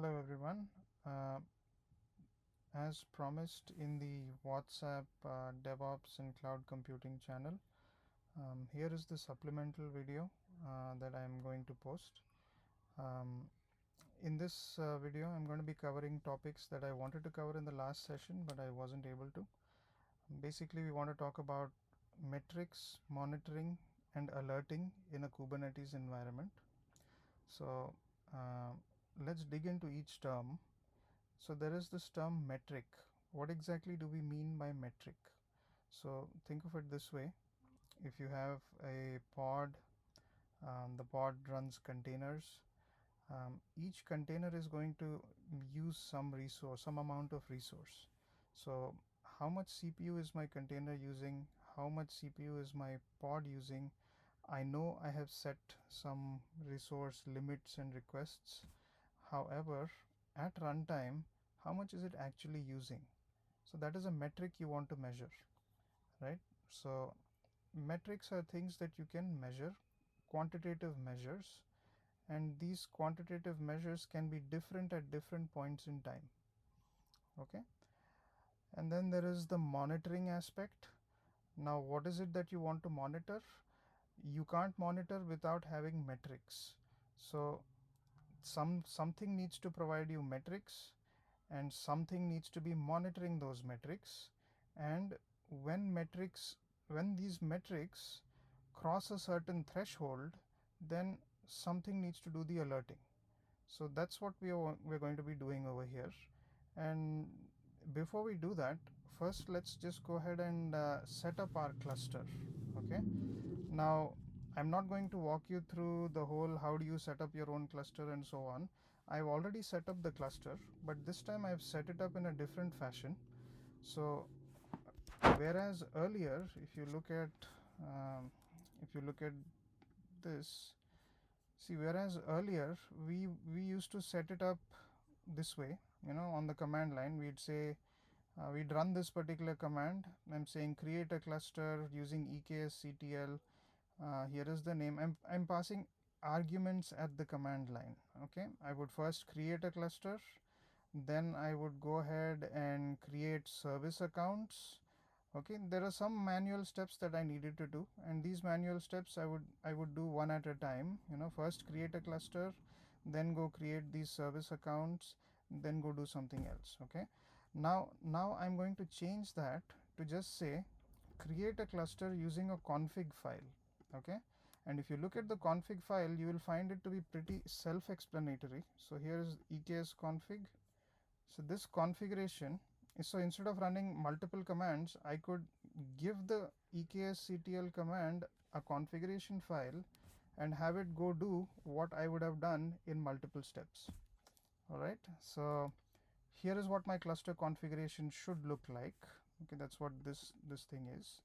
Hello everyone. As promised in the WhatsApp DevOps and Cloud Computing channel, here is the supplemental video that I am going to post. Um, in this video, I'm going to be covering topics that I wanted to cover in the last session, but I wasn't able to. Basically, we want to talk about metrics, monitoring, and alerting in a Kubernetes environment. So uh, let's dig into each term. So there is this term metric. What exactly do we mean by metric? So think of it this way. If you have a pod, the pod runs containers. Each container is going to use some resource, some amount of resource. So how much CPU is my container using? How much CPU is my pod using? I know I have set some resource limits and requests. However, at runtime, how much is it actually using? So that is a metric you want to measure, right? So metrics are things that you can measure, quantitative measures, and these quantitative measures can be different at different points in time. Okay, and then there is the monitoring aspect. Now, what is it that you want to monitor? You can't monitor without having metrics. So something needs to provide you metrics, and something needs to be monitoring those metrics. And when these metrics cross a certain threshold, then something needs to do the alerting. So that's what we're going to be doing over here. And before we do that, first let's just go ahead and set up our cluster. Okay, now I'm not going to walk you through the whole how do you set up your own cluster and so on. I've already set up the cluster, but this time I've set it up in a different fashion. So whereas earlier, if you look at this, see, whereas earlier we used to set it up this way, on the command line. We'd say we'd run this particular command. I'm saying create a cluster using eksctl. Here is the name. I'm passing arguments at the command line. Okay, I would first create a cluster, then I would go ahead and create service accounts. Okay, there are some manual steps that I needed to do, and these manual steps I would do one at a time. First create a cluster, then go create these service accounts, then go do something else. Okay, now I'm going to change that to just say create a cluster using a config file. Okay, and if you look at the config file, you will find it to be pretty self-explanatory. So here is eks config. So this configuration is, so instead of running multiple commands, I could give the eksctl command a configuration file and have it go do what I would have done in multiple steps. All right, so here is what my cluster configuration should look like. Okay, that's what this thing is.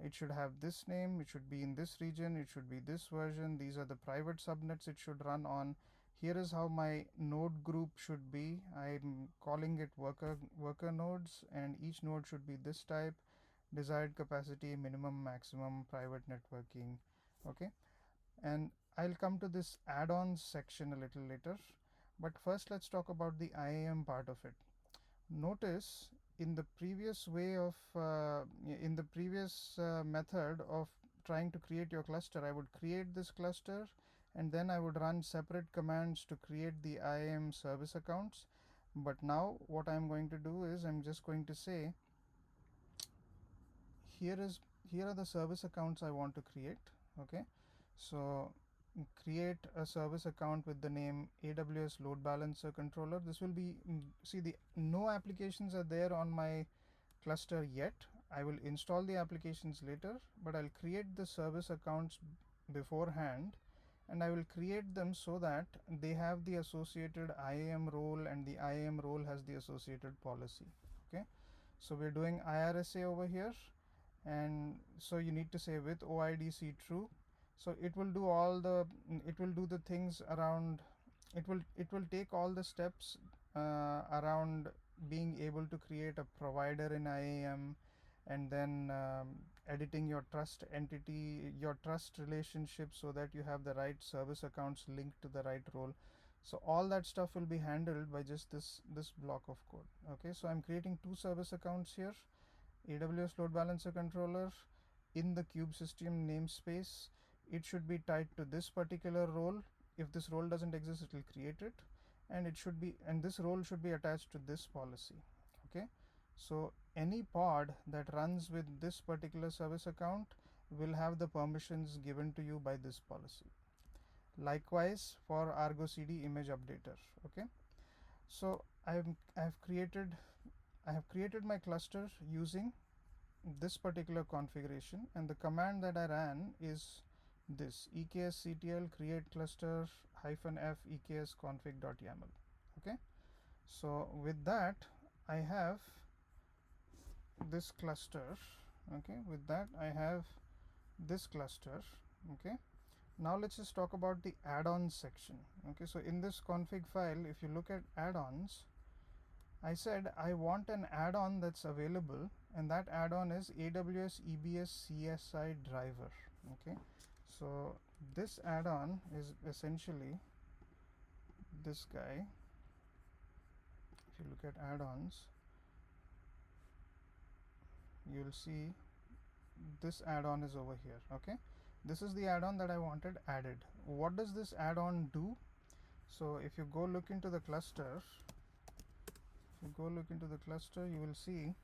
It should have this name, it should be in this region, it should be this version, these are the private subnets it should run on. Here is how my node group should be. I'm calling it worker nodes, and each node should be this type: desired capacity, minimum, maximum, private networking. Okay, and I'll come to this add-ons section a little later, but first let's talk about the IAM part of it. Notice in the previous method of trying to create your cluster, I would create this cluster and then I would run separate commands to create the IAM service accounts. But now what I'm going to do is I'm just going to say here are the service accounts I want to create. Okay, so create a service account with the name AWS load balancer controller. This will be, see, the no applications are there on my cluster yet. I will install the applications later, but I'll create the service accounts beforehand, and I will create them so that they have the associated IAM role, and the IAM role has the associated policy. Okay, so we're doing IRSA over here, and so you need to say with OIDC true. So it will do the things around, it will take all the steps around being able to create a provider in IAM, and then editing your trust entity, your trust relationship, so that you have the right service accounts linked to the right role. So all that stuff will be handled by just this block of code. Okay, so I'm creating two service accounts here. AWS load balancer controller in the kube system namespace. It should be tied to this particular role. If this role doesn't exist, it will create it, and this role should be attached to this policy. Okay, so any pod that runs with this particular service account will have the permissions given to you by this policy. Likewise for Argo CD image updater. Okay, so I have created my cluster using this particular configuration, and the command that I ran is this eksctl create cluster -f eks config.yaml. Okay, so with that I have this cluster. Okay, with that I have this cluster. Okay, now let's just talk about the add-ons section. Okay, so in this config file, if you look at add-ons, I said I want an add-on that's available, and that add-on is AWS EBS CSI driver. Okay, so this add-on is essentially this guy. If you look at add-ons, you'll see this add-on is over here. Okay, this is the add-on that I wanted added. What does this add-on do? So if you go look into the cluster, you will see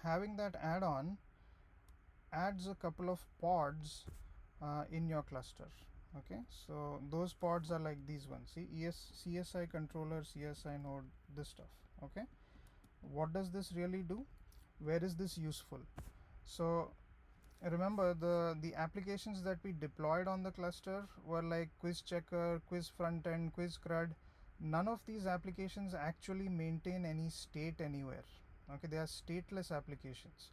having that add-on adds a couple of pods in your cluster. Okay, so those pods are like these ones. See, CSI controller, CSI node, this stuff. Okay, what does this really do? Where is this useful? So remember, the applications that we deployed on the cluster were like quiz checker, quiz front end, quiz crud. None of these applications actually maintain any state anywhere. Okay, they are stateless applications.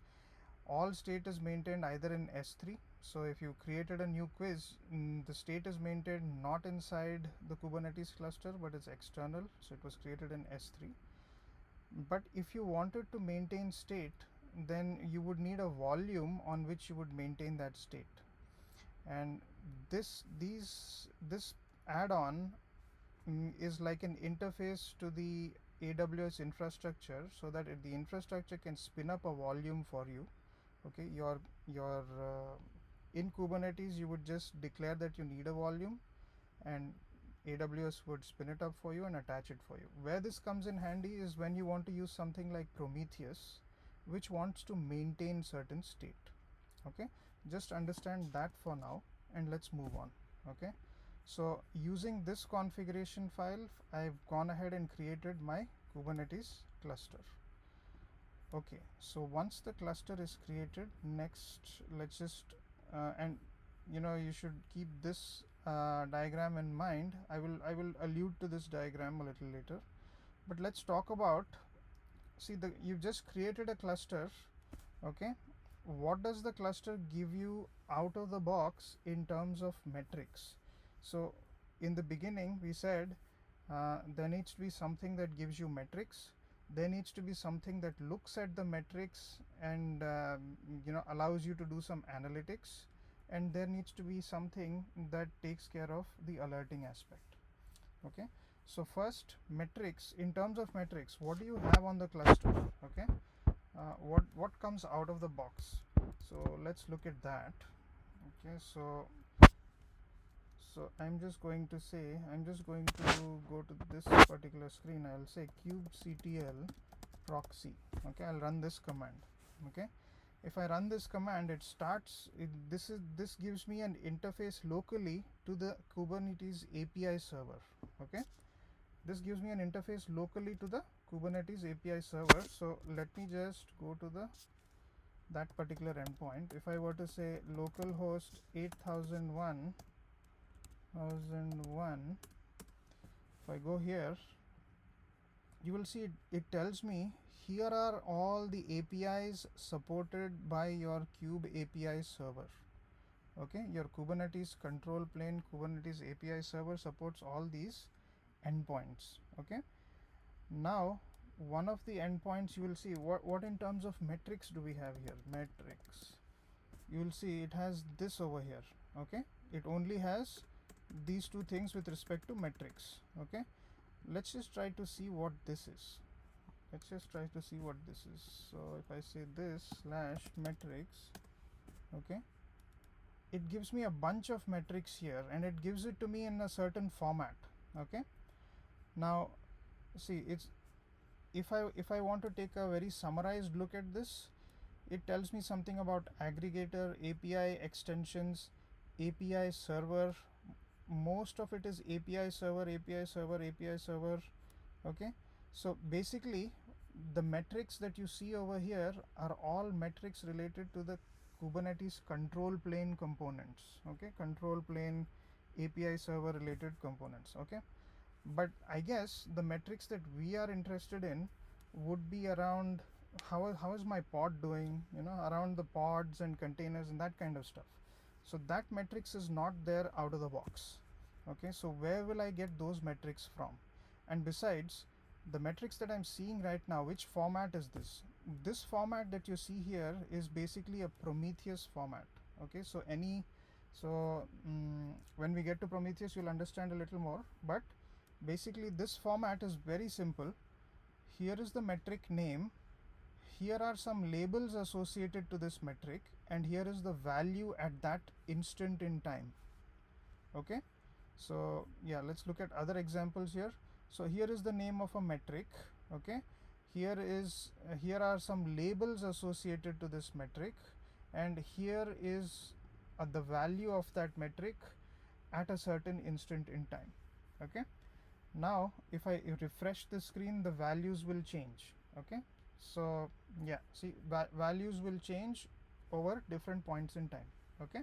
All state is maintained either in S3. So if you created a new quiz, the state is maintained not inside the Kubernetes cluster, but it's external, so it was created in S3. But if you wanted to maintain state, then you would need a volume on which you would maintain that state. And this add-on is like an interface to the AWS infrastructure, so that the infrastructure can spin up a volume for you. Okay, in Kubernetes you would just declare that you need a volume, and AWS would spin it up for you and attach it for you. Where this comes in handy is when you want to use something like Prometheus, which wants to maintain certain state. Okay, just understand that for now, and let's move on. Okay, so using this configuration file, I've gone ahead and created my Kubernetes cluster. Okay, so once the cluster is created, next let's just and you should keep this diagram in mind. I will allude to this diagram a little later, but let's talk about, see, you've just created a cluster. Okay, what does the cluster give you out of the box in terms of metrics? So in the beginning we said there needs to be something that gives you metrics. There needs to be something that looks at the metrics and allows you to do some analytics, and there needs to be something that takes care of the alerting aspect. Okay, so first, metrics. In terms of metrics, what do you have on the cluster? Okay, what comes out of the box? So let's look at that. Okay, so I'm just going to go to this particular screen. I'll say kubectl proxy. Okay, I'll run this command. Okay, if I run this command, this gives me an interface locally to the Kubernetes API server. Okay, this gives me an interface locally to the Kubernetes API server. So let me just go to that particular endpoint. If I were to say localhost 8001, if I go here, you will see it tells me here are all the APIs supported by your Kube API server. Okay, your Kubernetes control plane, Kubernetes API server supports all these endpoints. Okay, now one of the endpoints, you will see what in terms of metrics do we have here. Metrics, you will see it has this over here. Okay, it only has these two things with respect to metrics. Okay, let's just try to see what this is. So if I say this slash metrics, okay, it gives me a bunch of metrics here, and it gives it to me in a certain format. Okay, now see, it's if I want to take a very summarized look at this, it tells me something about aggregator, API extensions, API server. Most of it is API server, API server, API server. Okay, so basically the metrics that you see over here are all metrics related to the Kubernetes control plane components. Okay, control plane API server related components. Okay, but I guess the metrics that we are interested in would be around how is my pod doing, around the pods and containers and that kind of stuff. So that metrics is not there out of the box. Okay, so where will I get those metrics from? And besides, the metrics that I'm seeing right now, which format is this? This format that you see here is basically a Prometheus format. Okay, so when we get to Prometheus, you'll understand a little more, but basically this format is very simple. Here is the metric name, here are some labels associated to this metric, and here is the value at that instant in time. Okay, so yeah, let's look at other examples here. So here is the name of a metric. Okay, here are some labels associated to this metric, and here is the value of that metric at a certain instant in time. Okay, now if I refresh the screen, the values will change. Okay, so yeah, see, values will change over different points in time. Okay,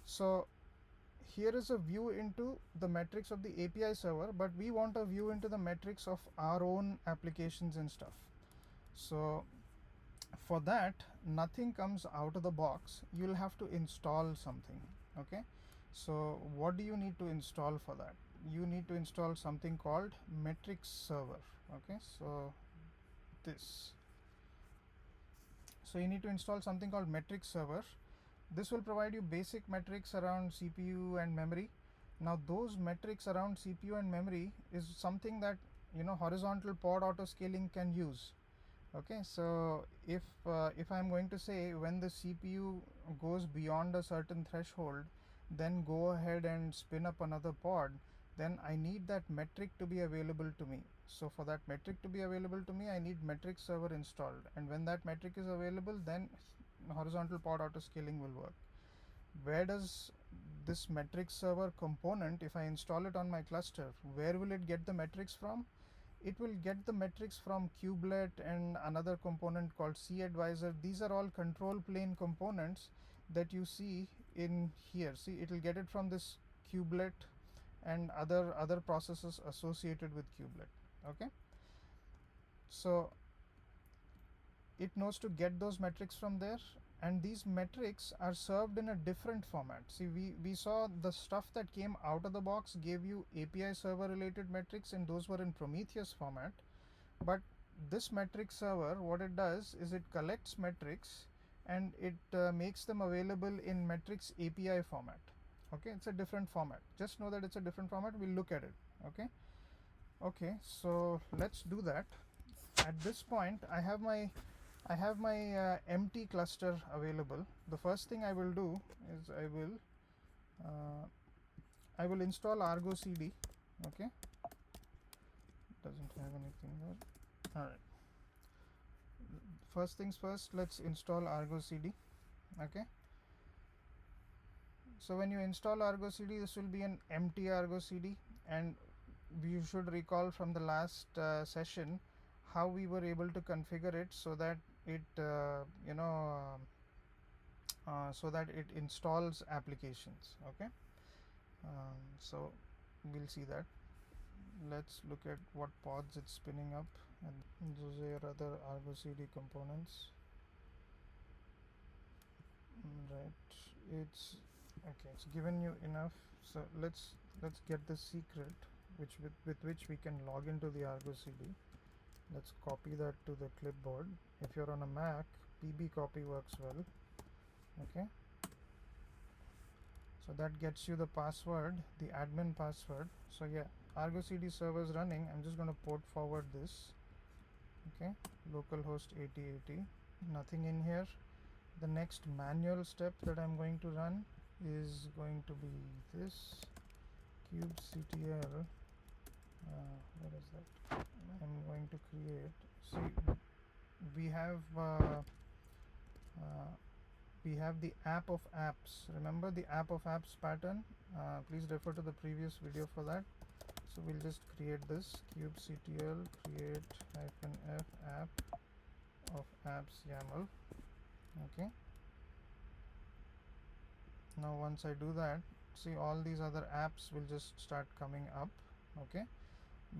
so here is a view into the metrics of the API server, but we want a view into the metrics of our own applications and stuff. So for that, nothing comes out of the box. You'll have to install something. Okay, so what do you need to install for that? You need to install something called metrics server. Okay, so you need to install something called metrics server. This will provide you basic metrics around CPU and memory. Now those metrics around CPU and memory is something that horizontal pod autoscaling can use. Okay, so if I'm going to say when the CPU goes beyond a certain threshold, then go ahead and spin up another pod, then I need that metric to be available to me. So for that metric to be available to me, I need metrics server installed, and when that metric is available, then horizontal pod autoscaling will work. Where does this metrics server component, if I install it on my cluster, where will it get the metrics from? It will get the metrics from kubelet and another component called cAdvisor. These are all control plane components that you see in here. See, it will get it from this kubelet and other processes associated with kubelet. Okay, so it knows to get those metrics from there, and these metrics are served in a different format. See, we saw the stuff that came out of the box gave you API server related metrics, and those were in Prometheus format. But this metrics server, what it does is it collects metrics and it makes them available in metrics API format. Okay, it's a different format. Just know that it's a different format. We'll look at it. Okay, so let's do that. At this point, I have my empty cluster available. The first thing I will do is I will install Argo CD. Okay, doesn't have anything there. All right, first things first, let's install Argo CD. Okay, so when you install Argo CD, this will be an empty Argo CD, and you should recall from the last session how we were able to configure it so that it installs applications. Okay, so we'll see that. Let's look at what pods it's spinning up, and those are other Argo CD components. Right, it's okay, it's given you enough. So let's get the secret with which we can log into the Argo CD. Let's copy that to the clipboard. If you're on a Mac, PB copy works well. Okay, So that gets you the password, the admin password. So yeah, Argo CD server is running. I'm just going to port forward this. Okay, localhost 8080. Nothing in here. The next manual step that I'm going to run is going to be this kubectl. What is that? I'm going to create. See, we have uh, we have the app of apps. Remember the app of apps pattern? Please refer to the previous video for that. So we'll just create this kubectl create -f app of apps YAML. Okay. Now once I do that, see, all these other apps will just start coming up. Okay.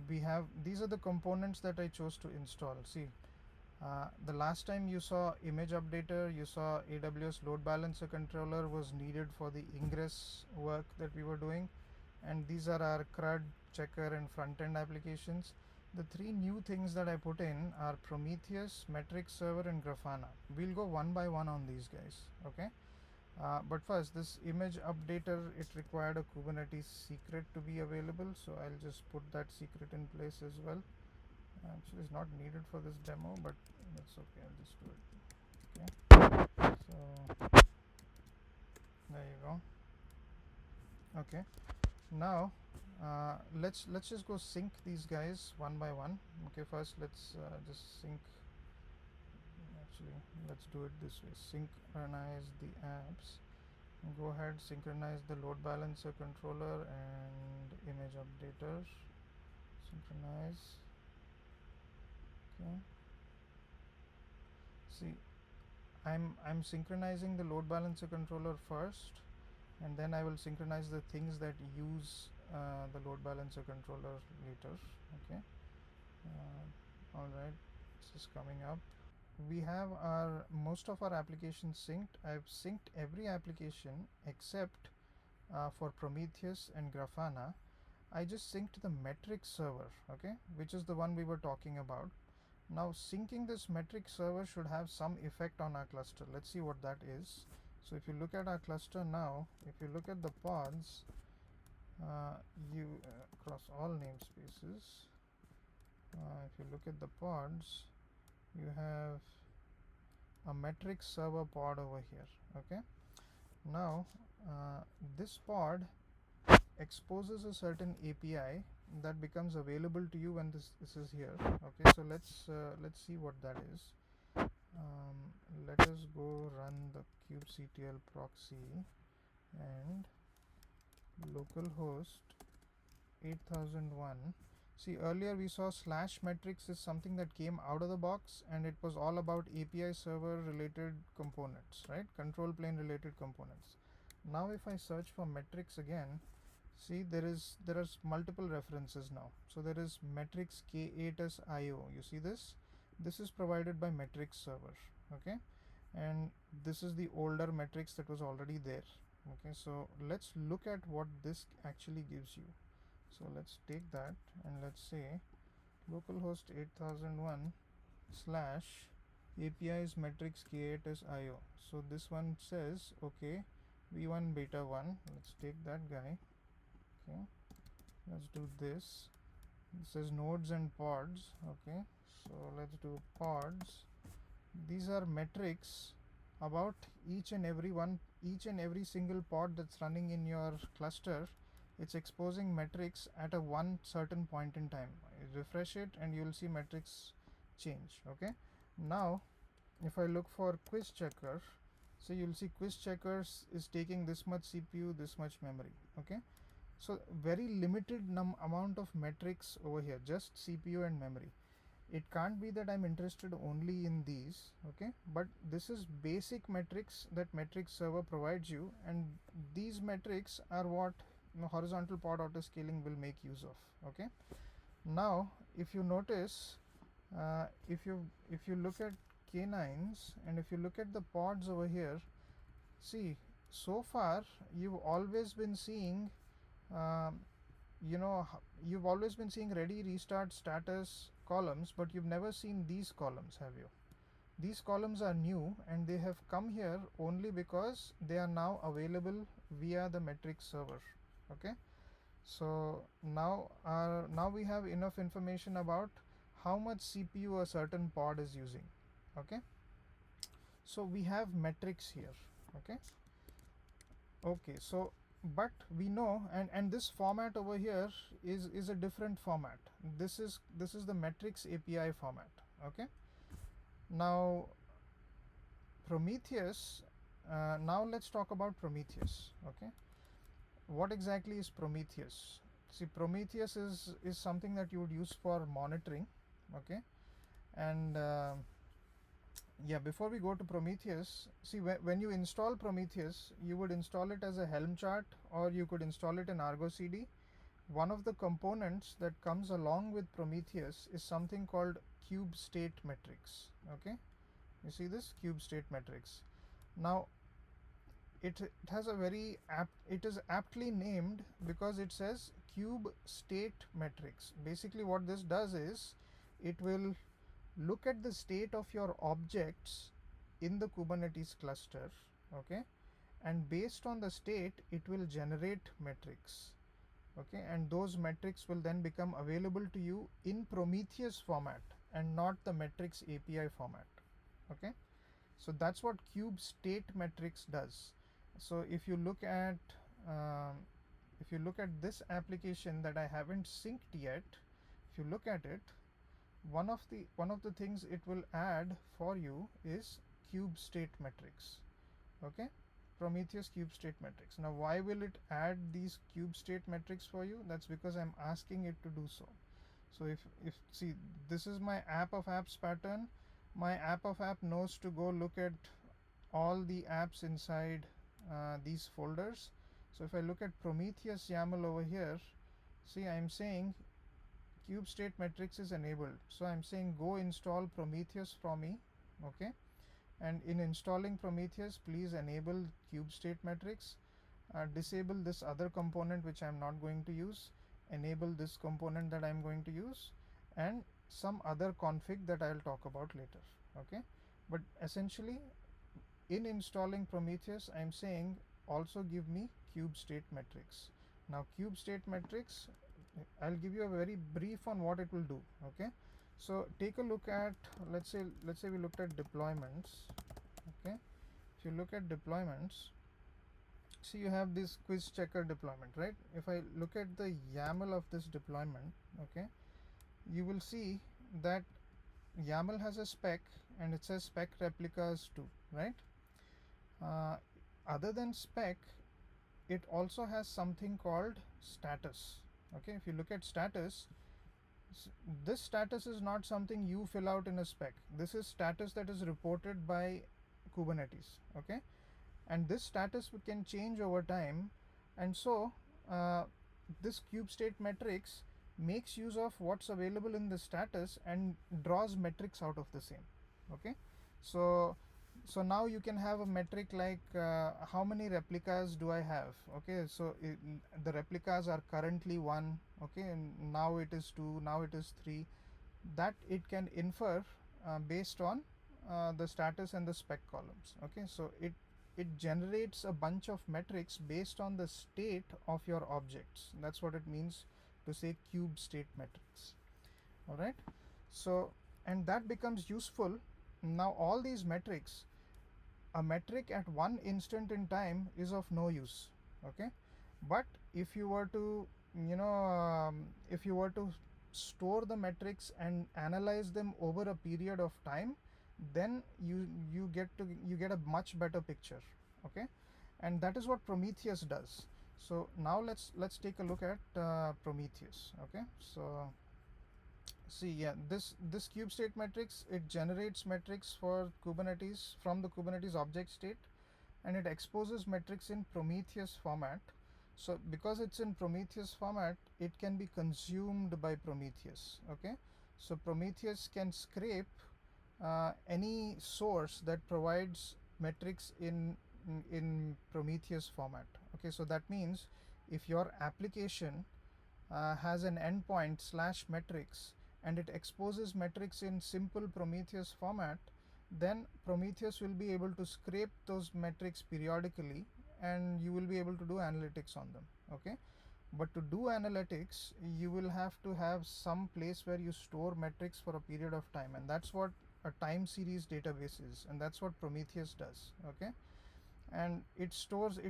We have, these are the components that I chose to install. See, the last time you saw image updater, you saw AWS load balancer controller was needed for the ingress work that we were doing, and these are our CRUD, checker, and front-end applications. The three new things that I put in are Prometheus, metrics server, and Grafana. We'll go one by one on these guys. Okay. But first, this image updater, it required a Kubernetes secret to be available, so I'll just put that secret in place as well. Actually, it's not needed for this demo, but that's okay. I'll just do it. Okay. So there you go. Okay. Now let's just go sync these guys one by one. Okay. First, let's just sync. Actually, let's do it this way. Synchronize the apps. Go ahead, synchronize the load balancer controller and image updater. Synchronize. Okay. See, I'm synchronizing the load balancer controller first, and then I will synchronize the things that use the load balancer controller later. Okay. All right, this is coming up. We have our most of our applications synced. I've synced every application except for Prometheus and Grafana. I just synced the metrics server, okay, which is the one we were talking about. Now syncing this metrics server should have some effect on our cluster. Let's see what that is. So if you look at our cluster now, if you look at the pods, you across all namespaces, if you look at the pods, you have a metrics server pod over here. Okay. Now this pod exposes a certain API that becomes available to you when this is here. Okay, so let's see what that is. Let us go run the kubectl proxy and localhost 8001. See, earlier we saw /metrics is something that came out of the box, and it was all about API server related components, right? Control plane related components. Now if I search for metrics again, see, there are multiple references now. So there is metrics K8s.io. You see this? This is provided by metrics server. Okay, and this is the older metrics that was already there. Okay, so let's look at what this actually gives you. So let's take that and let's say localhost 8001 / APIs metrics K8s.io. So this one says, okay, v1 beta 1. Let's take that guy. Okay, let's do this. This is nodes and pods. Okay, so let's do pods. These are metrics about each and every single pod that's running in your cluster. It's exposing metrics at a one certain point in time. Refresh it and you'll see metrics change. Okay, now if I look for quiz checker, so you'll see quiz checkers is taking this much CPU, this much memory. Okay, so very limited amount of metrics over here, just CPU and memory. It can't be that I'm interested only in these. Okay, but this is basic metrics that metrics server provides you, and these metrics are what horizontal pod autoscaling will make use of. Okay, now if you notice, if you look at K9s and if you look at the pods over here, see, so far you've always been seeing you've always been seeing ready, restart, status columns, but you've never seen these columns, have you? These columns are new and they have come here only because they are now available via the metrics server. Okay, so now we have enough information about how much CPU a certain pod is using. Okay, so we have metrics here. Okay, so but we know, and this format over here is a different format. This is the metrics API format. Okay, now Prometheus, now let's talk about Prometheus. Okay, what exactly is Prometheus? See, Prometheus is something that you would use for monitoring. Okay, and yeah, before we go to Prometheus, see, when you install Prometheus, you would install it as a Helm chart, or you could install it in Argo CD. One of the components that comes along with Prometheus is something called cube state metrics. Okay, you see this cube state metrics. Now it has a very it is aptly named because it says cube state metrics. Basically what this does is it will look at the state of your objects in the Kubernetes cluster. Okay, and based on the state it will generate metrics. Okay, and those metrics will then become available to you in Prometheus format and not the metrics API format. Okay, so that's what cube state metrics does. So if you look at this application that I haven't synced yet, if you look at it, one of the things it will add for you is cube state metrics. Okay, Prometheus cube state metrics. Now why will it add these cube state metrics for you? That's because I'm asking it to do so. So if see, this is my app of apps pattern. My app of app knows to go look at all the apps inside these folders. So if I look at Prometheus YAML over here, see, I'm saying cube state metrics is enabled. So I'm saying go install Prometheus for me. Okay, and in installing Prometheus, please enable cube state metrics, disable this other component which I'm not going to use, enable this component that I'm going to use, and some other config that I'll talk about later. Okay, but essentially in installing Prometheus, I'm saying also give me cube state metrics. Now cube state metrics, I'll give you a very brief on what it will do. Okay, so take a look at, let's say we looked at deployments. Okay, if you look at deployments, see, you have this quiz checker deployment, right? If I look at the YAML of this deployment, okay, you will see that YAML has a spec and it says spec replicas too, right? Other than spec, it also has something called status. Okay, if you look at status, this status is not something you fill out in a spec. This is status that is reported by Kubernetes. Okay, and this status can change over time, and so this cube state metrics makes use of what's available in the status and draws metrics out of the same. Okay, so now you can have a metric like how many replicas do I have. Okay, so the replicas are currently 1. Okay, and now it is 2, now it is 3. That it can infer based on the status and the spec columns. Okay, so it generates a bunch of metrics based on the state of your objects. That's what it means to say cube state metrics. All right, so, and that becomes useful. Now all these metrics, a metric at one instant in time is of no use. Okay, but if you were to if you were to store the metrics and analyze them over a period of time, then you get a much better picture. Okay, and that is what Prometheus does. So now let's take a look at Prometheus. Okay, so see, yeah, this cube state metrics, it generates metrics for Kubernetes from the Kubernetes object state, and it exposes metrics in Prometheus format. So because it's in Prometheus format, it can be consumed by Prometheus. Okay, so Prometheus can scrape any source that provides metrics in Prometheus format. Okay, so that means if your application has an endpoint /metrics and it exposes metrics in simple Prometheus format, then Prometheus will be able to scrape those metrics periodically and you will be able to do analytics on them. Okay, but to do analytics, you will have to have some place where you store metrics for a period of time, and that's what a time series database is, and that's what Prometheus does. Okay, and it scrapes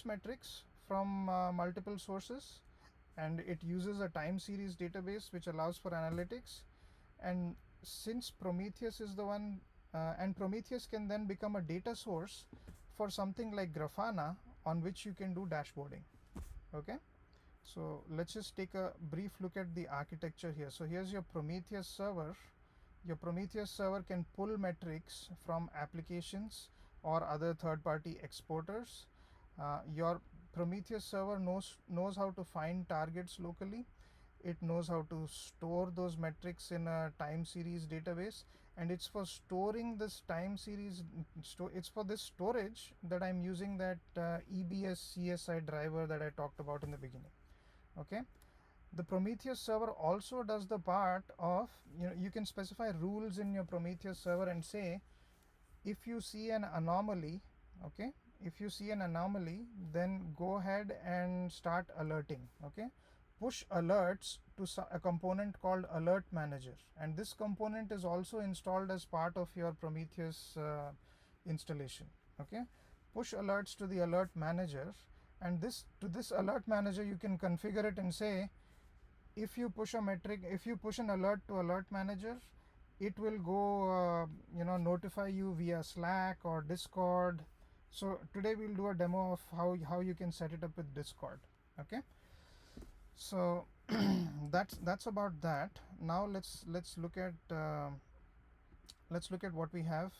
metrics from multiple sources, and it uses a time series database which allows for analytics. And since Prometheus is the one, and Prometheus can then become a data source for something like Grafana, on which you can do dashboarding. Okay, so let's just take a brief look at the architecture here. So here's your Prometheus server. Your Prometheus server can pull metrics from applications or other third-party exporters. Your Prometheus server knows how to find targets locally. It knows how to store those metrics in a time series database, and it's for storing this time series. It's for this storage that I'm using that EBS CSI driver that I talked about in the beginning. Okay, the Prometheus server also does the part of, you can specify rules in your Prometheus server and say, if you see an anomaly, okay, if you see an anomaly, then go ahead and start alerting. Okay, push alerts to a component called alert manager, and this component is also installed as part of your Prometheus installation. Okay, push alerts to the alert manager, and this alert manager you can configure it and say, if you push an alert to alert manager, it will go notify you via Slack or Discord. So today we'll do a demo of how you can set it up with Discord. Okay, so that's about that. Now let's look at what we have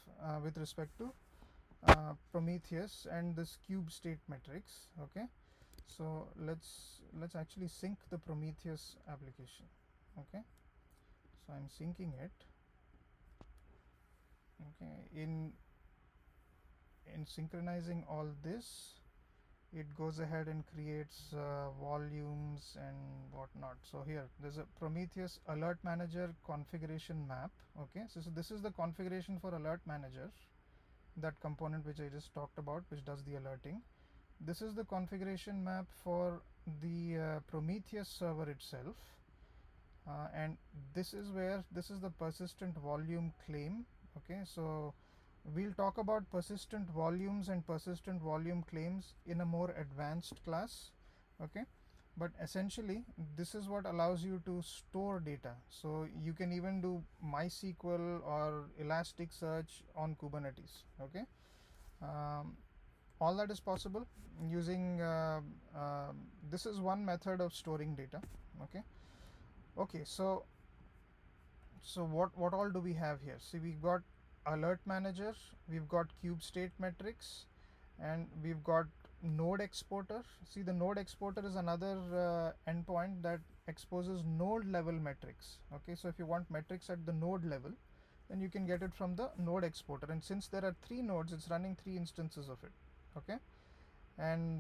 with respect to Prometheus and this cube state metrics. Okay, so let's actually sync the Prometheus application. Okay, so I'm syncing it. Okay, in synchronizing all this, it goes ahead and creates volumes and whatnot. So here there's a Prometheus alert manager configuration map. Okay, so this is the configuration for alert manager, that component which I just talked about, which does the alerting. This is the configuration map for the Prometheus server itself, and this is the persistent volume claim. Okay, so we'll talk about persistent volumes and persistent volume claims in a more advanced class. Okay, but essentially this is what allows you to store data. So you can even do MySQL or Elasticsearch on Kubernetes. Okay, all that is possible using this is one method of storing data. Okay, so what all do we have here? See, we've got alert manager, we've got cube state metrics, and we've got node exporter. See, the node exporter is another endpoint that exposes node level metrics. Okay, so if you want metrics at the node level, then you can get it from the node exporter, and since there are 3 nodes, it's running 3 instances of it. Okay, and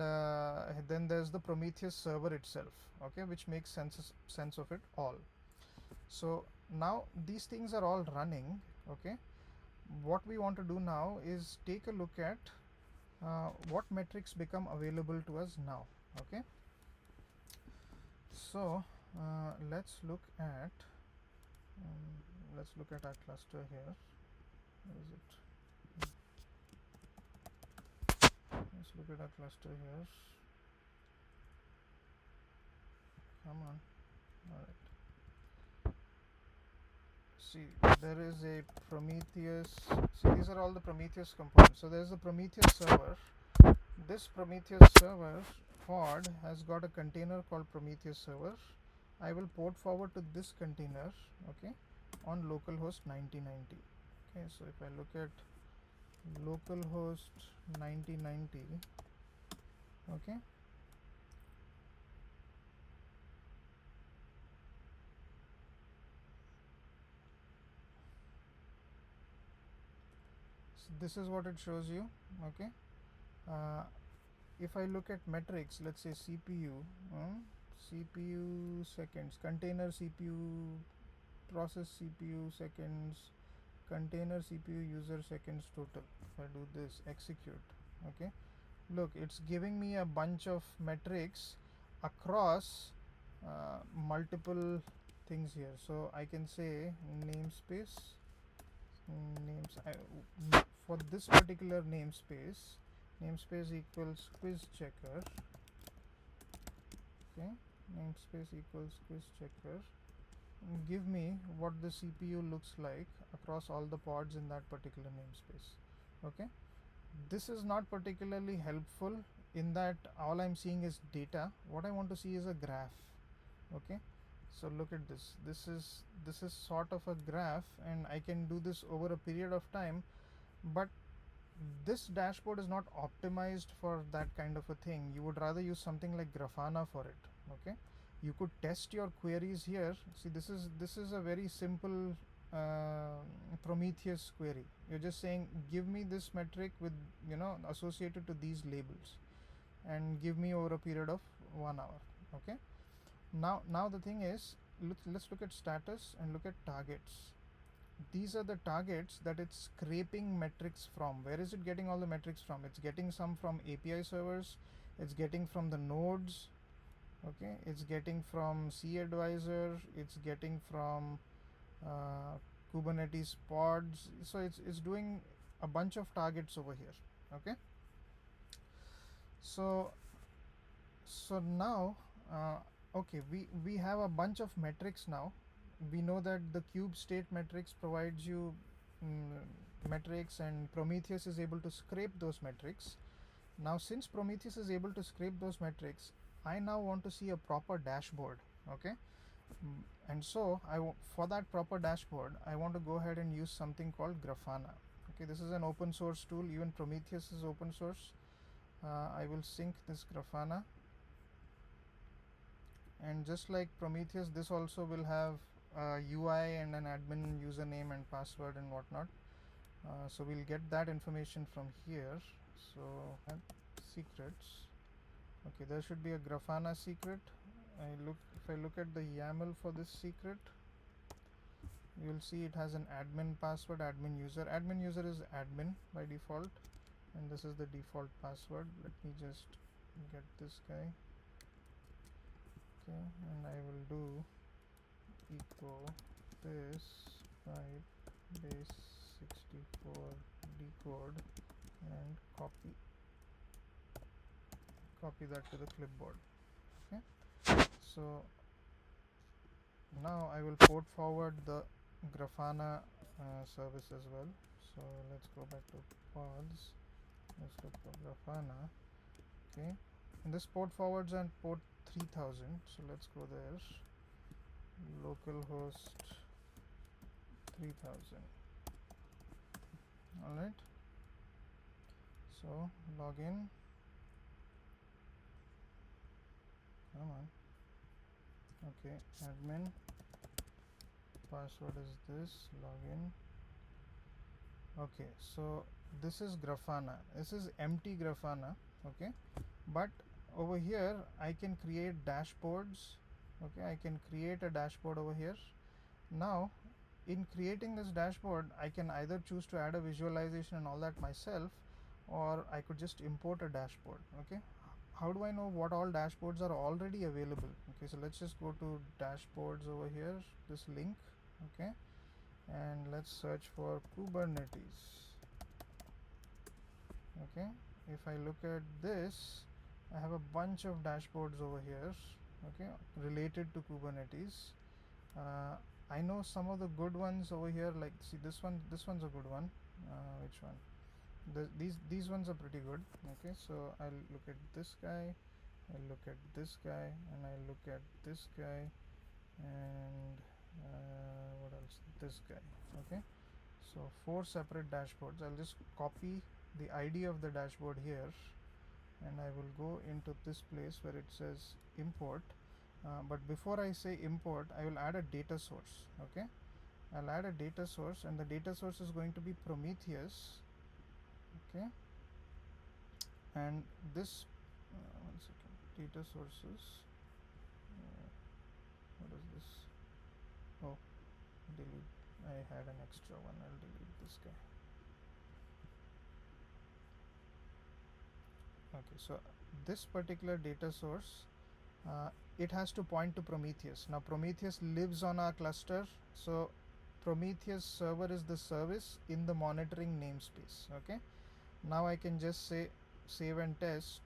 then there's the Prometheus server itself. Okay, which makes sense of it all. So now these things are all running. Okay, what we want to do now is take a look at what metrics become available to us now. Okay, so let's look at our cluster here. Where is it? Let's look at our cluster here. Come on. All right. See, there is a Prometheus. See, these are all the Prometheus components. So there's the Prometheus server. This Prometheus server pod has got a container called Prometheus server. I will port forward to this container. Okay, on localhost 9090. Okay, so if I look at localhost 9090, okay, so this is what it shows you. Okay, if I look at metrics, let's say CPU seconds, container CPU, process CPU seconds, container CPU user seconds total. If I do this, execute, Okay, look, it's giving me a bunch of metrics across multiple things here. So I can say namespace names for this particular namespace equals quiz checker. Okay, namespace equals quiz checker. Give me what the CPU looks like across all the pods in that particular namespace. Okay, this is not particularly helpful in that all I'm seeing is data. What I want to see is a graph. Okay, so look at this. This is sort of a graph, and I can do this over a period of time, but this dashboard is not optimized for that kind of a thing. You would rather use something like Grafana for it. Okay, you could test your queries here. See, this is a very simple uh, Prometheus query. You're just saying give me this metric with associated to these labels, and give me over a period of 1 hour. Okay, now the thing is, let's look at status and look at targets. These are the targets that it's scraping metrics from. Where is it getting all the metrics from? It's getting some from API servers, it's getting from the nodes. Okay, it's getting from CAdvisor, it's getting from uh, Kubernetes pods. So it's doing a bunch of targets over here. Okay, so now okay, we have a bunch of metrics now. We know that the cube state metrics provides you mm, metrics, and Prometheus is able to scrape those metrics. Now since Prometheus is able to scrape those metrics, I now want to see a proper dashboard. Okay, and so for that proper dashboard I want to go ahead and use something called Grafana. Okay, this is an open source tool. Even Prometheus is open source. I will sync this Grafana, and just like Prometheus, this also will have a UI and an admin username and password and whatnot. So we'll get that information from here. So add secrets. Okay, there should be a Grafana secret. If I look at the YAML for this secret, you'll see it has an admin password, admin user. Admin user is admin by default, and this is the default password. Let me just get this guy. Okay, and I will do echo this pipe base 64 decode and copy that to the clipboard. Okay, so now I will port forward the Grafana service as well. So let's go back to pods. Let's look for Grafana. Okay, and this port forwards on port 3000. So let's go there. Localhost 3000. All right. So login. Come on. Okay, admin password is this. Login. Okay, so this is Grafana. This is empty Grafana. Okay, but over here I can create dashboards. Okay, I can create a dashboard over here. Now in creating this dashboard, I can either choose to add a visualization and all that myself, or I could just import a dashboard. Okay, how do I know what all dashboards are already available? Okay, so let's just go to dashboards over here, this link. Okay, and let's search for Kubernetes. Okay, if I look at this, I have a bunch of dashboards over here. Okay, related to Kubernetes. I know some of the good ones over here, like see this one's a good one. Which one? These ones are pretty good. Okay, so I'll look at this guy, I'll look at this guy, and I'll look at this guy, and what else? This guy. Okay, so 4 separate dashboards. I'll just copy the ID of the dashboard here, and I will go into this place where it says import. But before I say import, I will add a data source. Okay, I'll add a data source, and the data source is going to be Prometheus. Okay, and this one second, data sources. What is this? Oh, delete. I had an extra one. I'll delete this guy. Okay, so this particular data source, it has to point to Prometheus. Now Prometheus lives on our cluster, so Prometheus server is the service in the monitoring namespace. Okay, now I can just say save and test.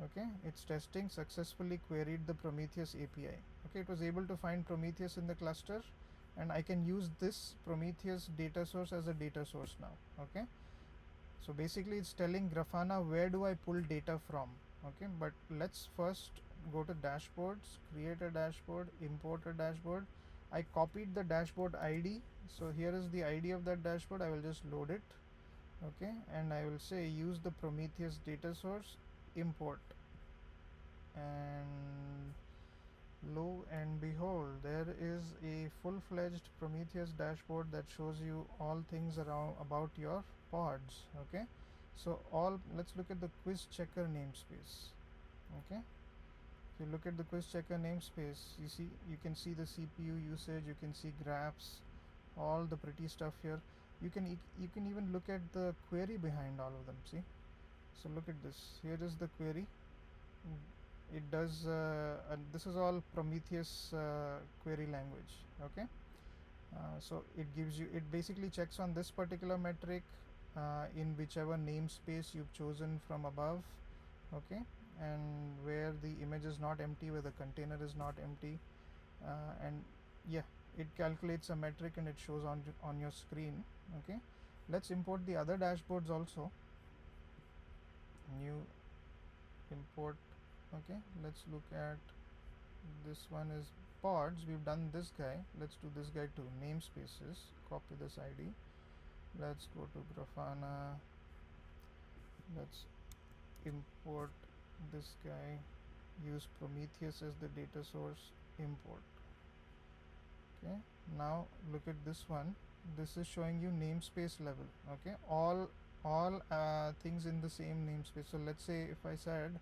Okay, it's testing, successfully queried the Prometheus API. Okay, it was able to find Prometheus in the cluster, and I can use this Prometheus data source as a data source now. Okay, so basically it's telling Grafana where do I pull data from. Okay, but let's first go to dashboards, create a dashboard, import a dashboard. I copied the dashboard ID, so here is the ID of that dashboard. I will just load it. Okay, and I will say use the Prometheus data source, import, and lo and behold, there is a full-fledged Prometheus dashboard that shows you all things around about your pods. Okay, so let's look at the quiz checker namespace. Okay, if you look at the quiz checker namespace, you can see the CPU usage, you can see graphs, all the pretty stuff here. You can even look at the query behind all of them. See, so look at this. Here is the query. It does, and this is all Prometheus query language. Okay, so it basically checks on this particular metric in whichever namespace you've chosen from above. Okay, and where the image is not empty, where the container is not empty, and yeah, it calculates a metric and it shows on your screen. Okay, let's import the other dashboards also. New import. Okay, let's look at this one is pods. We've done this guy. Let's do this guy too. Namespaces, copy this ID. Let's go to Grafana. Let's import this guy. Use Prometheus as the data source, import. Okay, now look at this one. This is showing you namespace level. Okay, all things in the same namespace. So let's say if I said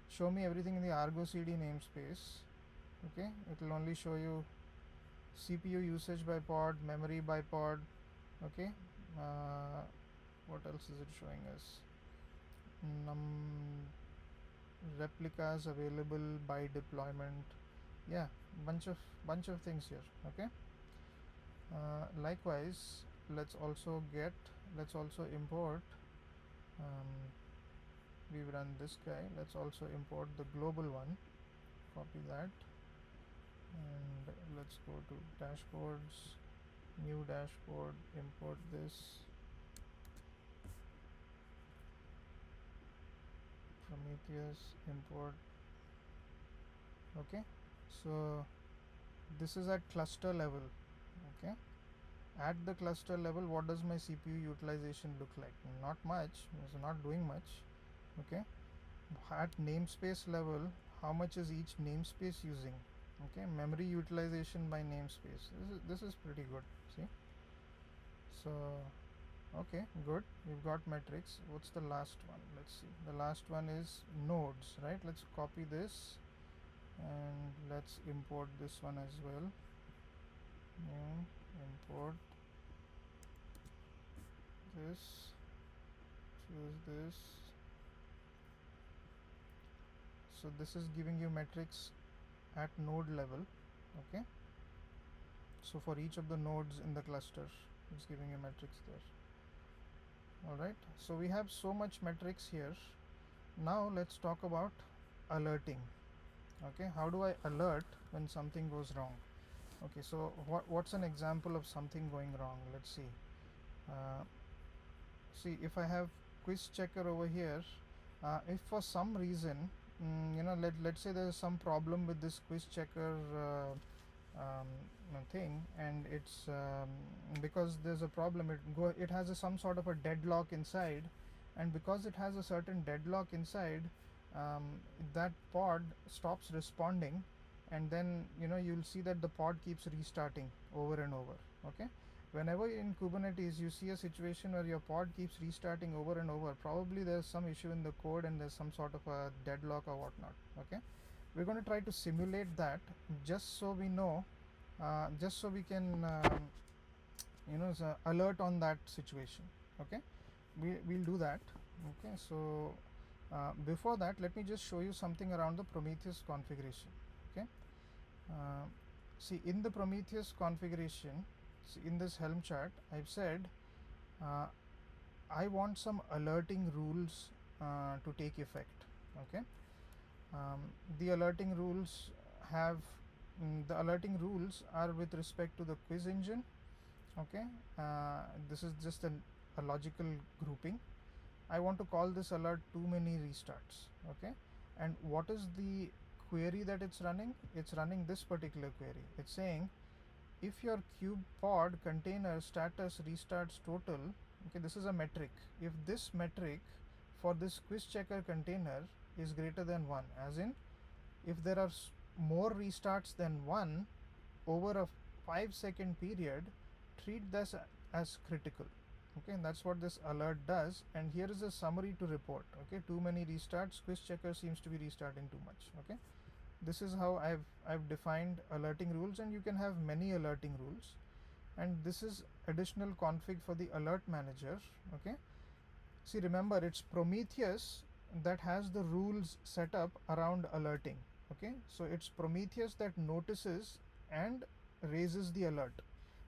show me everything in the Argo CD namespace. Okay, it will only show you CPU usage by pod, memory by pod. Okay, what else is it showing us? Replicas available by deployment. Yeah, bunch of things here. Okay, likewise, let's also import. We've run this guy. Let's also import the global one. Copy that, and let's go to dashboards, new dashboard, import this, Prometheus, import. Okay, so this is at cluster level. Okay, at the cluster level, what does my CPU utilization look like? Not much. It's not doing much. Okay, at namespace level, how much is each namespace using? Okay, memory utilization by namespace. This is pretty good. See, so okay, good. We've got metrics. What's the last one? Let's see. The last one is nodes, right? Let's copy this and let's import this one as well. New, import this, choose this. So this is giving you metrics at node level. Okay, so for each of the nodes in the cluster, it's giving you metrics there. Alright, so we have so much metrics here. Now let's talk about alerting. Okay, how do I alert when something goes wrong? Okay, so what's an example of something going wrong? Let's see. See, if I have quiz checker over here, if for some reason, let's say there's some problem with this quiz checker thing, and it's because there's a problem, it has some sort of a deadlock inside, and because it has a certain deadlock inside, that pod stops responding, and then you'll see that the pod keeps restarting over and over. Okay, whenever in Kubernetes you see a situation where your pod keeps restarting over and over, probably there's some issue in the code and there's some sort of a deadlock or whatnot. Okay, we're going to try to simulate that just so we know, just so we can alert on that situation. Okay, we'll do that. Okay, so Before that, let me just show you something around the Prometheus configuration. Okay. Uh, See, in the Prometheus configuration, see, in this Helm chart, I've said uh, I want some alerting rules to take effect. Okay. um, the alerting rules have the alerting rules are with respect to the quiz engine. Okay. This is just a logical grouping. I want to call this alert too many restarts. Okay. And what is the query that it's running? It's running this particular query. It's saying if your cube pod container status restarts total. Okay, this is a metric. If this metric for this quiz checker container is greater than 1, as in if there are more restarts than 1 over a 5-second period, treat this as critical. Okay, and that's what this alert does. And here is a summary to report. Okay, too many restarts, quiz checker seems to be restarting too much. Okay, this is how I've defined alerting rules, and you can have many alerting rules. And this is additional config for the alert manager. Okay, see, remember, it's Prometheus that has the rules set up around alerting. Okay, so it's Prometheus that notices and raises the alert.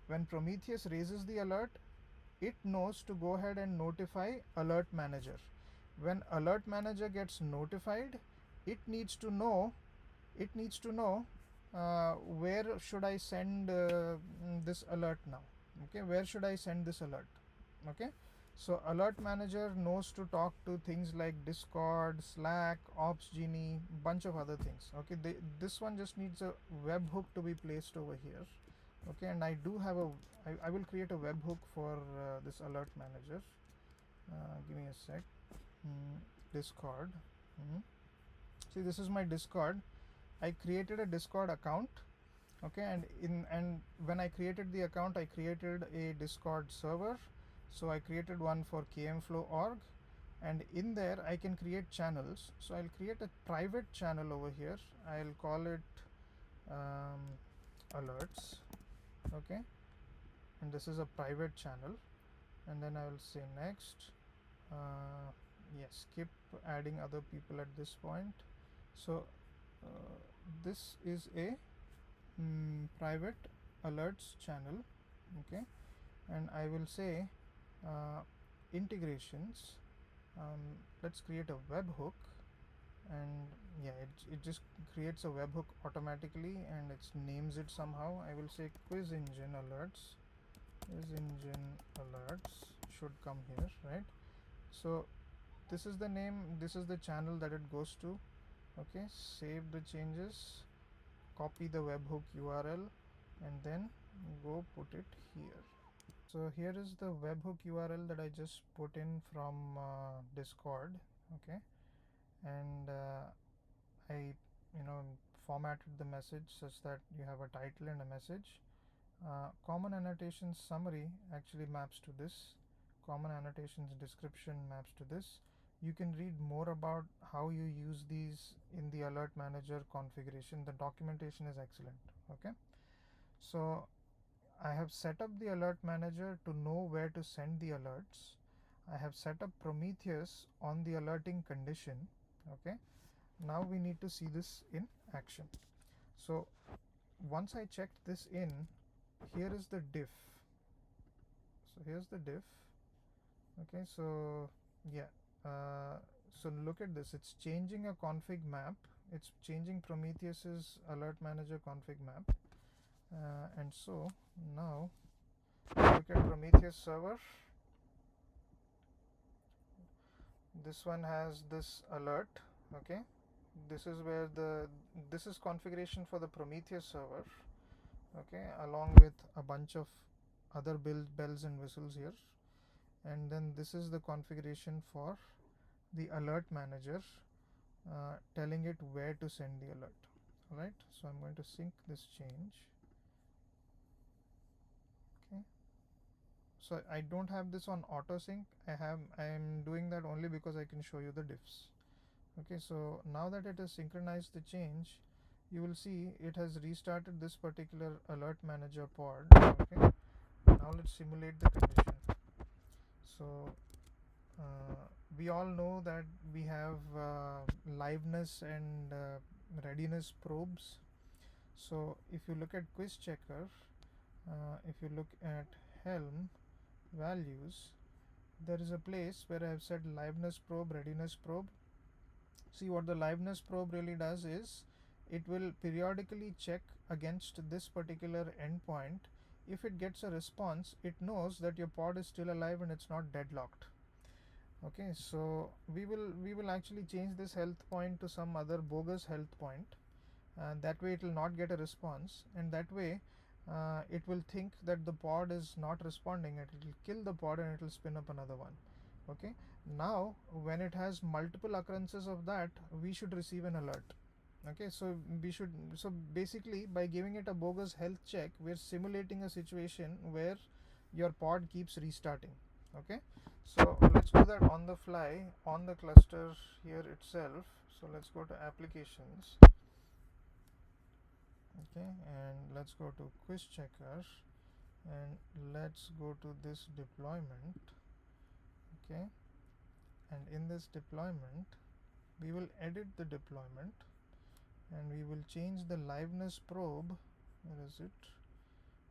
When Prometheus raises the alert, it knows to go ahead and notify alert manager. When alert manager gets notified, it needs to know where should I send this alert now. Okay, where should I send this alert? Okay, so alert manager knows to talk to things like Discord, Slack, Ops Genie, bunch of other things. Okay, this one just needs a webhook to be placed over here. Okay, and I do have I will create a webhook for this alert manager. Give me a sec. Discord. See, this is my Discord. I created a Discord account. Okay, and when I created the account, I created a Discord server. So I created one for kmflow.org, and in there I can create channels. So I'll create a private channel over here. I'll call it alerts. Okay, and this is a private channel, and then I will say next. Yes, skip adding other people at this point. So this is a private alerts channel. Okay, and I will say integrations. Let's create a webhook, and yeah, it just creates a webhook automatically, and it names it somehow. I will say quiz engine alerts. Quiz engine alerts should come here, right? So this is the name, this is the channel that it goes to. Okay, save the changes, copy the webhook URL, and then go put it here. So here is the webhook URL that I just put in from Discord. Okay, and I formatted the message such that you have a title and a message. Common annotations summary actually maps to this. Common annotations description maps to this. You can read more about how you use these in the alert manager configuration. The documentation is excellent. Okay, so I have set up the alert manager to know where to send the alerts. I have set up Prometheus on the alerting condition. Okay, now we need to see this in action. So once I checked this in, here is the diff. So here's the diff. Okay, so yeah, so look at this, it's changing a config map. It's changing Prometheus's alert manager config map, and so now look at Prometheus server. This one has this alert. Okay, this is where this is configuration for the Prometheus server. Okay, along with a bunch of other bells and whistles here, and then this is the configuration for the alert manager, telling it where to send the alert. Alright, so I'm going to sync this change. Okay, so I don't have this on auto sync. I am doing that only because I can show you the diffs. Okay, so now that it has synchronized the change, you will see it has restarted this particular alert manager pod. Okay, now let's simulate the condition. So We all know that we have liveness and readiness probes. So if you look at quiz checker, if you look at helm values, there is a place where I have said liveness probe, readiness probe. See, what the liveness probe really does is it will periodically check against this particular endpoint. If it gets a response, it knows that your pod is still alive and it's not deadlocked. Okay, so we will actually change this health point to some other bogus health point, and that way it will not get a response, and that way it will think that the pod is not responding, and it will kill the pod and it will spin up another one. Okay, now when it has multiple occurrences of that, we should receive an alert. Okay, so basically by giving it a bogus health check, we're simulating a situation where your pod keeps restarting. Okay, so let's do that on the fly on the cluster here itself. So let's go to applications. Okay, and let's go to quiz checker, and let's go to this deployment. Okay, and in this deployment we will edit the deployment, and we will change the liveness probe. Where is it?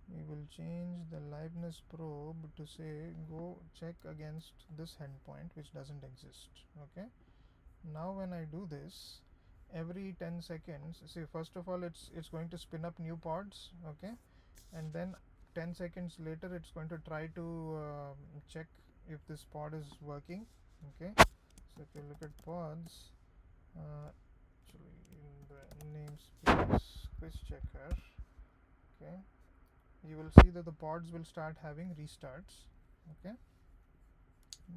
We will change the liveness probe to say go check against this endpoint which doesn't exist. Okay, now when I do this, every 10 seconds, see, first of all it's going to spin up new pods. Okay, and then 10 seconds later it's going to try to check if this pod is working. Okay, so if you look at pods, actually in the namespace quiz checker, okay, you will see that the pods will start having restarts. Okay,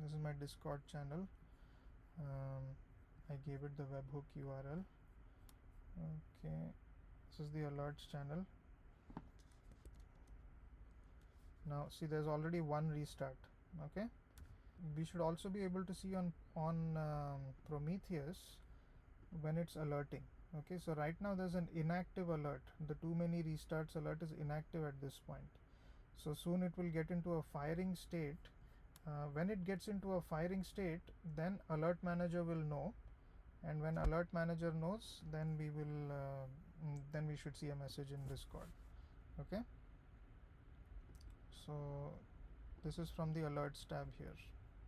this is my Discord channel. I gave it the webhook URL. Okay, this is the alerts channel. Now see, there's already one restart. Okay, we should also be able to see on Prometheus when it's alerting. Okay, so right now there's an inactive alert. The too many restarts alert is inactive at this point. So soon it will get into a firing state. When it gets into a firing state, then alert manager will know, and when alert manager knows, then we should see a message in Discord. Okay, so this is from the alerts tab here.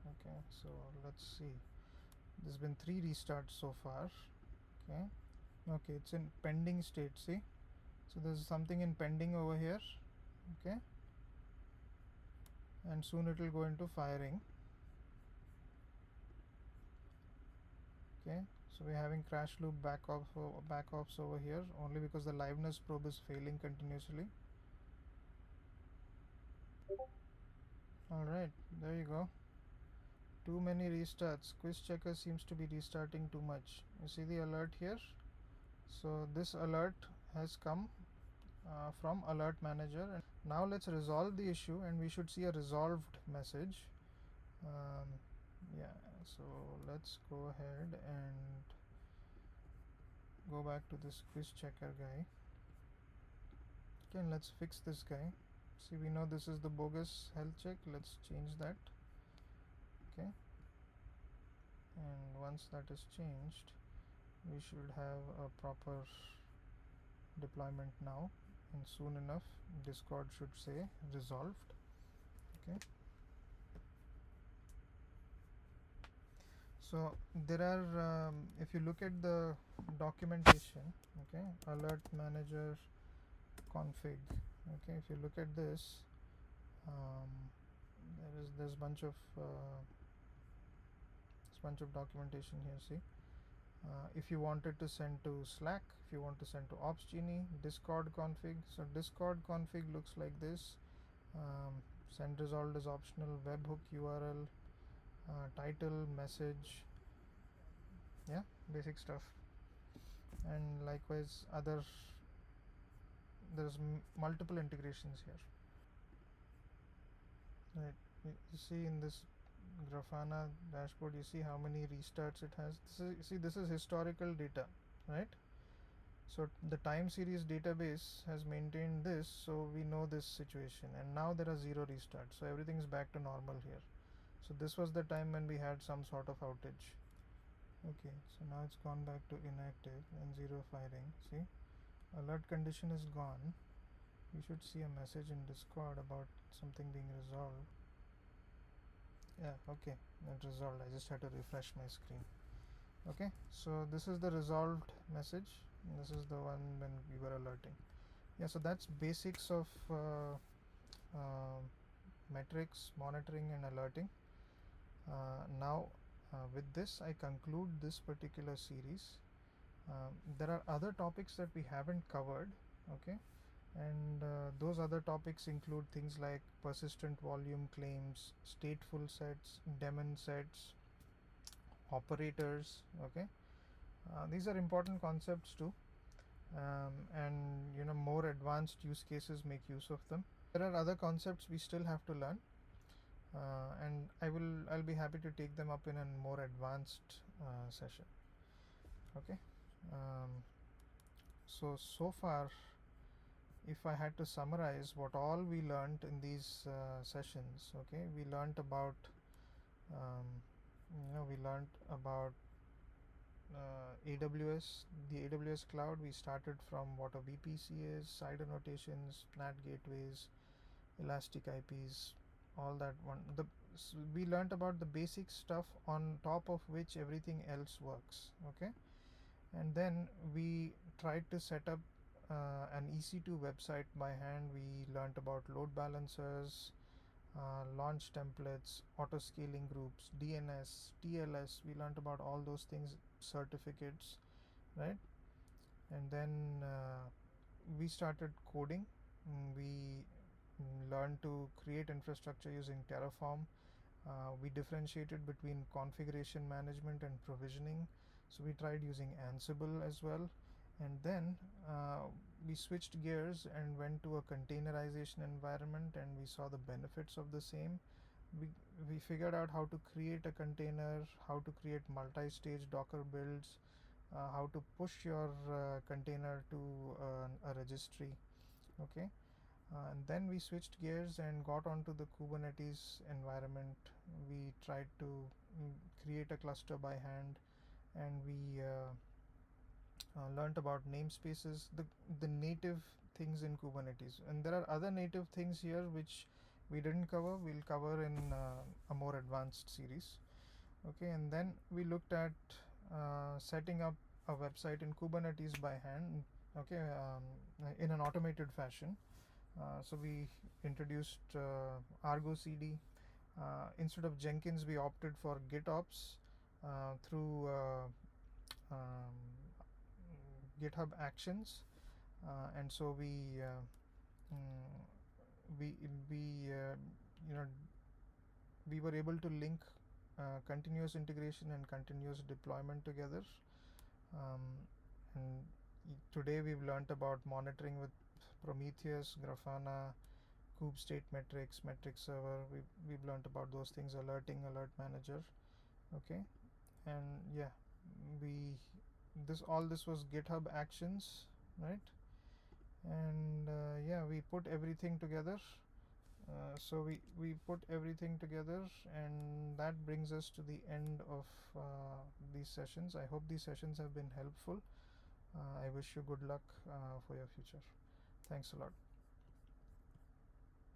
Okay, so let's see, there's been 3 restarts so far. Okay, it's in pending state. See, so there's something in pending over here. Okay, and soon it will go into firing. Okay, so we're having crash loop backoffs over here only because the liveness probe is failing continuously. Alright, there you go. Too many restarts. Quiz checker seems to be restarting too much. You see the alert here? So this alert has come from alert manager, and now let's resolve the issue, and we should see a resolved message. Yeah, so let's go ahead and go back to this quiz checker guy. Okay, and let's fix this guy. See, we know this is the bogus health check. Let's change that. Okay, and once that is changed, we should have a proper deployment now, and soon enough Discord should say resolved. Okay, so there are if you look at the documentation, okay, alert manager config, okay, if you look at this, there's bunch of documentation here. See, if you wanted to send to Slack, if you want to send to Ops Genie, Discord config. So Discord config looks like this. Send resolved is optional. Webhook URL, title, message. Yeah, basic stuff. And likewise, there's multiple integrations here. Right. You see in this Grafana dashboard, you see how many restarts it has. This is historical data, right? So the time series database has maintained this, so we know this situation, and now there are 0 restarts, so everything is back to normal here. So this was the time when we had some sort of outage. Okay, so now it's gone back to inactive and zero firing. See, alert condition is gone. You should see a message in Discord about something being resolved. Yeah, okay, it resolved. I just had to refresh my screen. Okay, so this is the resolved message. This is the one when we were alerting. Yeah, so that's basics of metrics, monitoring and alerting. Now with this I conclude this particular series. There are other topics that we haven't covered, okay, and those other topics include things like persistent volume claims, stateful sets, daemon sets, operators, okay. These are important concepts too, and more advanced use cases make use of them. There are other concepts we still have to learn, and I'll be happy to take them up in a more advanced session. Okay. So far, if I had to summarize what all we learned in these sessions, okay, we learned about um, AWS, the AWS cloud. We started from what a VPC is, side annotations, NAT gateways, elastic IPs, all that one. We learned about the basic stuff on top of which everything else works. Okay, and then we tried to set up an EC2 website by hand. We learned about load balancers, launch templates, auto scaling groups, DNS, TLS. We learned about all those things, certificates, right? And then we started coding. We learned to create infrastructure using Terraform. We differentiated between configuration management and provisioning. So we tried using Ansible as well. And then we switched gears and went to a containerization environment, and we saw the benefits of the same. We, we figured out how to create a container, how to create multi-stage Docker builds, how to push your container to a registry. Okay, and then we switched gears and got onto the Kubernetes environment. We tried to create a cluster by hand, and we learned about namespaces, the native things in Kubernetes. And there are other native things here which we didn't cover. We'll cover in a more advanced series. Okay, and then we looked at setting up a website in Kubernetes by hand. Okay, in an automated fashion. So we introduced Argo CD. Instead of Jenkins, we opted for GitOps through um, GitHub Actions, and so mm, we we you know we were able to link continuous integration and continuous deployment together. Um, and today we've learnt about monitoring with Prometheus, Grafana, Kube State Metrics, Metric Server. We've learnt about those things, alerting, Alert Manager. Okay, and yeah, we all this was GitHub Actions, right? And yeah, we put everything together. So we put everything together, and that brings us to the end of these sessions. I hope these sessions have been helpful. I wish you good luck for your future. Thanks a lot.